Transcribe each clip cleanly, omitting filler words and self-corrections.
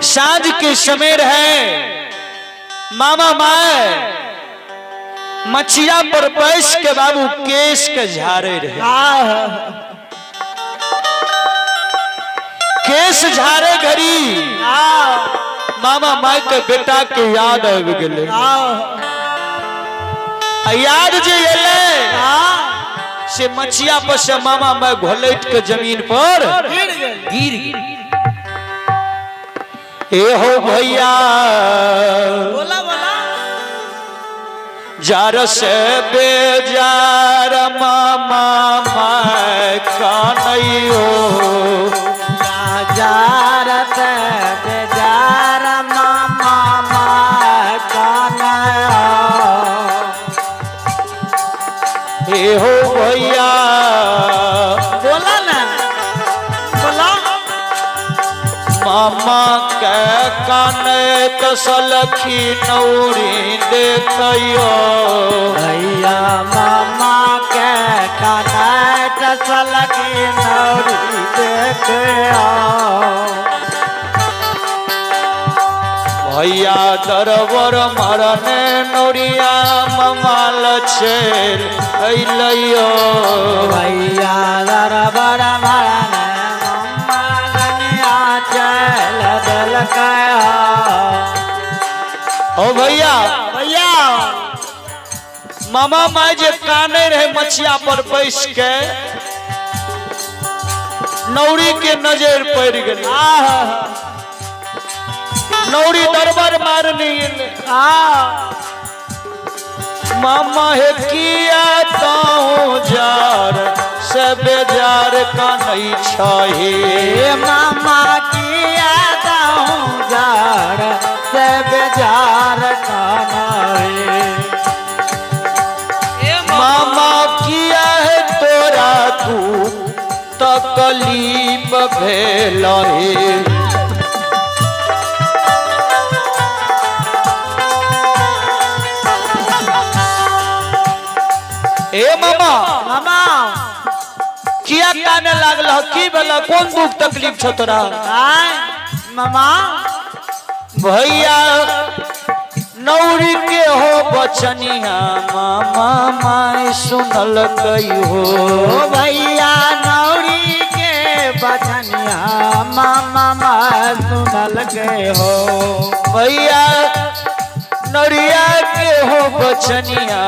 साँझ के समय है, मामा माए मछिया पर बैस के बाबू केस के झारे रहे। केस झारे घड़ी मामा माई के बेटा के याद आबि गेले। याद जे एले से मछिया पर से मामा माई घोलैट के जमीन पर गिर। ए हो भैया बोला बोला जार से बेजार मामा माई कानैयो जार से बेजार मामा माई कानैयो। ए हो भैया बोला ना बोला मामा के काने कसलखी नौरी देखियो। भैया मामा के काने कसलखी नौरी देखियो। भैया दरबर मरने नौरिया ममाल छेल अइलैयो। भैया दरबर मरने मम्मा गनिया चल दिलकयो। ओ भैया भैया मामा माई जे काने रहे मछिया पर बैस के नौरी के नजर पड़ गेल। नौरी दरबार मारने मामा है किया ताऊ जार से बेजार का नहीं छाहे। मामा किया ताऊ जार से बेजार का नहीं। मामा किया है तोरा तू तकलीफ भेल है। ए मामा मामा किया काने लागल की भेल कौन दुख तकलीफ छ तोरा। मामा भैया नौरी के हो बचनिया मामा माई सुनल गई हो। भैया नौरी के बचनिया मामा माई सुनल गए हो। भैया नौरिया के हो बचनिया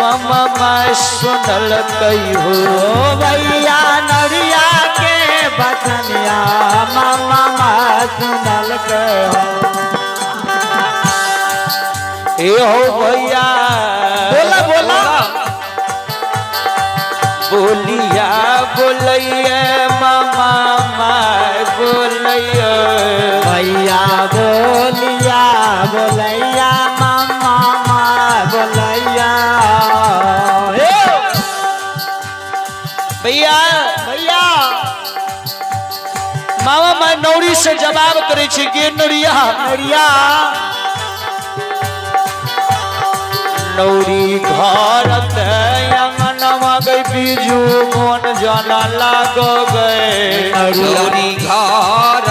मामा माई सुनल गई हो। भैया नौरिया के बचनिया मामा माई सुनल गए हो। ए हो भैया बोला बोला बोलिया बोलैया मामा माई बोलैया। भैया बोलिया बोलैया मामा माई बोलैया। भैया भैया मामा माई नौरी से जवाब करे छी गे नौरिया। नौरिया नौरी घर अंगनवा गई बीजू मन जाना लागो गए। नौरी घर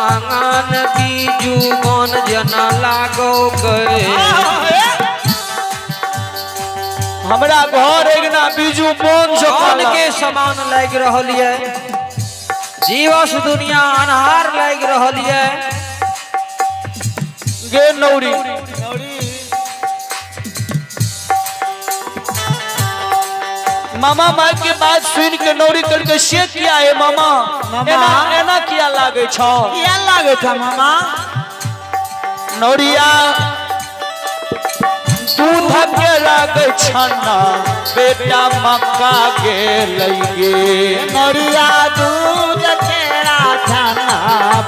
आंगन बीजू मन जना लागो गए। हमरा घर एकना बीजू मन कौन के समान लग रहल है। जीवस दुनिया अनहार लग रहल है। गे नौरी मामा माई के बात सुन के नौरी करके से किया है मामा एना एना किया लागे छ। क्या लागे था मामा। नौरिया दूध के लागे छन्ना बेटा मक्का के लइगे। नौरिया दूध केरा छाना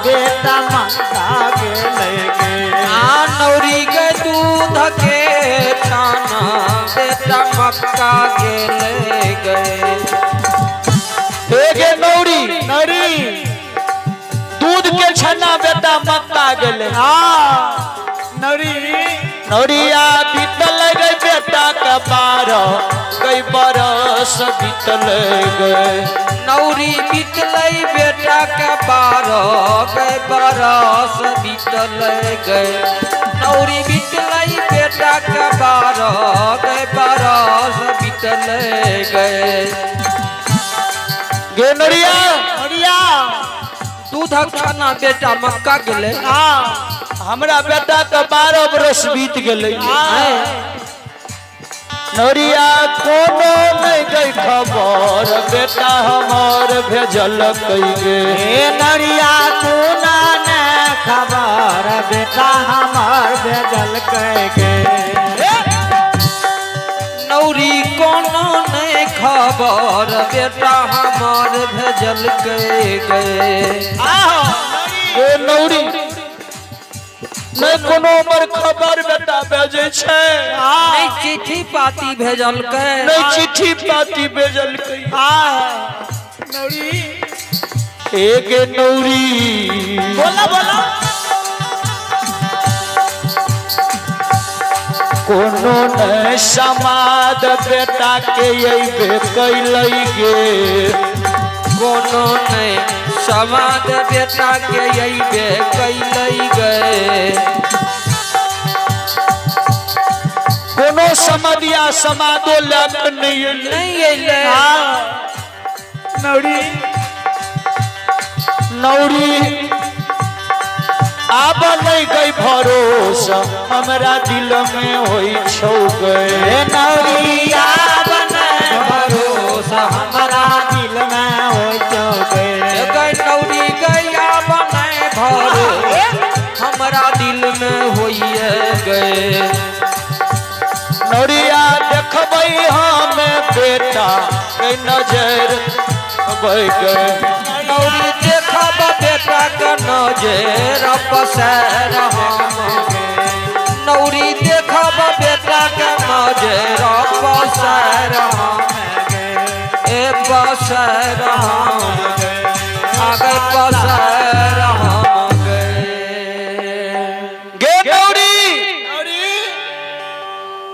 बेटा मक्का के लेगे। नौरी के दूध के छाना बेटा मक्का के ले गए। गे नौरी नौरी दूध के छन्ना बेटा मक्का गेले। नौरी नौरिया बीतल गई बेटा के 12 कई बरस बरस बीतल गए। नौरी बीतलै बेटा के 12 गए बरस बीतल गए। नौरी बीतलै बेटा के 12 गए बरस बीतल गए। गे नरिया नरिया दूधक छाना बेटा मक्का गेले। हमरा बेटा के 12 बरस बीत गेलै। नरिया कोनो नहीं गई खबर बेटा हमार भेजल कई गे। नरिया कोना ने खबर बेटा हमार भेजल के। नौरी कोनो नहीं खबर बेटा हमार भेजल गए। गे नौरी नहीं कोनो हमर खबर बेटा भेजे छै। नहीं चिट्ठी पाती भेजल के। नहीं चिट्ठी पाती भेजल कई। नौरी एक नौरी बोला बोला कोनो न समाद बेटा के अइबे कैलै गे। कोनो नहीं समाद बेटा के अइबे कैलै गए। कोनो समदिया समादो लग नहीं अइलै। नहीं अइले। नौरी नौरी आब नहीं गई भरोसा हमरा दिल में होई छौ गए। नौरी आब नहीं भरोसा हमारा दिल में हो चुके। गई नौरी गई आब नहीं भरोसा हमरा दिल में होइए गए। नौरिया देखबै हमें बेटा के नजर गए। नौरी देखब बेटा के नजर पसर हम। नौरी देखब बेटा के नजर पसर हम। ए पसर हम आगे पसर हम गे नौरी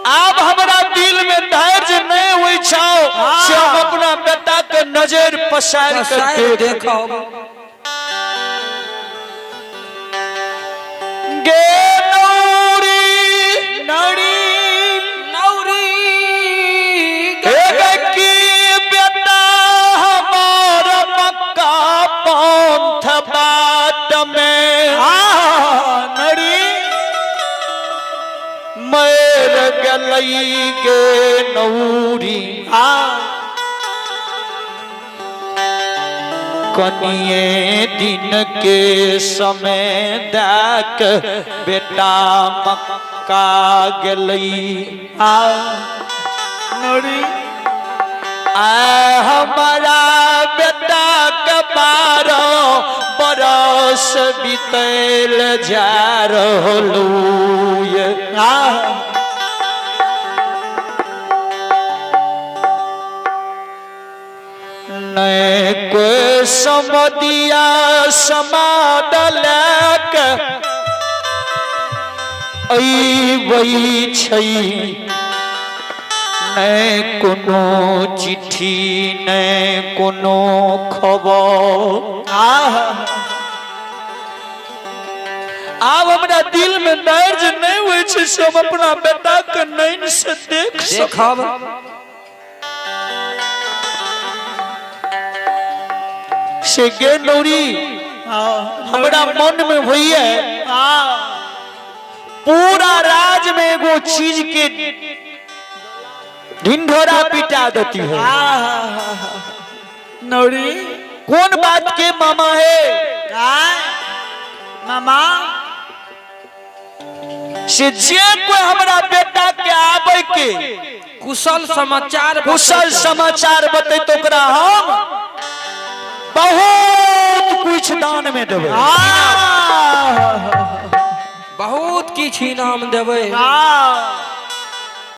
आब हमरा दिल में धैर्य नहीं हुई छाओ से हम अपना बेटा के नजर पसार कर देखो। गे नौरी नौरी नौरी की बेटा हमार मक्का पंथ बाट में नौरी मर गलई गे नौरी। कनिए दिन के समय देख बेटा मक्का गलई। नौरी हमारा बेटा के 12 बरस बीतल जा रहलू। नहीं कोई समदिया समाद लैक अइबै छै। नहीं कोनो चिट्ठी नहीं कोनो खबर। आब हमरा दिल में धैर्य नहीं हुए छै से हम अपना बेटा के नैन से देख देखब। से गे नौरी हमरा मन में होइए पूरा राज में एगो चीज के ढिंढोरा पिटा देती है। नौरी कौन बात के मामा है? मामा से जे कोई हमरा बेटा के आवे के कुशल समाचार बते तो ओकरा हम बहुत कुछ दान में देवे। बहुत किछ इनाम देवे।